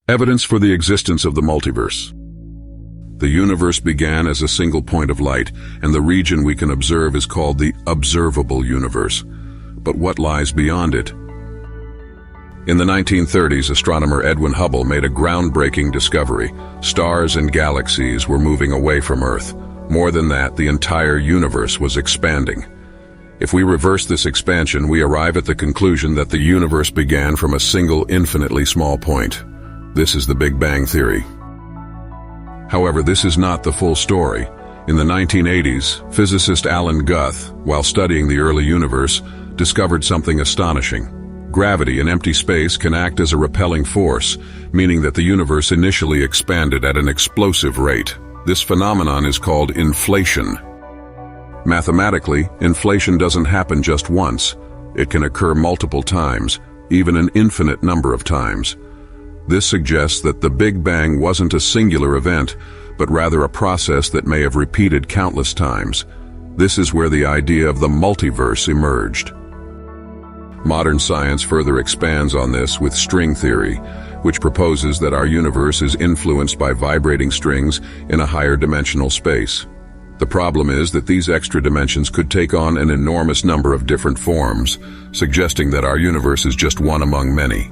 Evidence for the existence of the multiverse. The universe began as a single point of light, and the region we can observe is called the observable universe. But what lies beyond it? In the 1930s, astronomer Edwin Hubble made a groundbreaking discovery. Stars and galaxies were moving away from Earth. More than that, the entire universe was expanding. If we reverse this expansion, we arrive at the conclusion that the universe began from a single, infinitely small point. This is the Big Bang Theory. However, this is not the full story. In the 1980s, physicist Alan Guth, while studying the early universe, discovered something astonishing. Gravity in empty space can act as a repelling force, meaning that the universe initially expanded at an explosive rate. This phenomenon is called inflation. Mathematically, inflation doesn't happen just once. It can occur multiple times, even an infinite number of times. This suggests that the Big Bang wasn't a singular event, but rather a process that may have repeated countless times. This is where the idea of the multiverse emerged. Modern science further expands on this with string theory, which proposes that our universe is influenced by vibrating strings in a higher dimensional space. The problem is that these extra dimensions could take on an enormous number of different forms, suggesting that our universe is just one among many.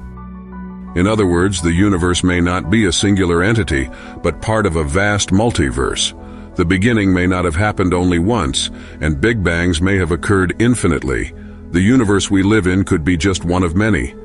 In other words, the universe may not be a singular entity, but part of a vast multiverse. The beginning may not have happened only once, and Big Bangs may have occurred infinitely. The universe we live in could be just one of many.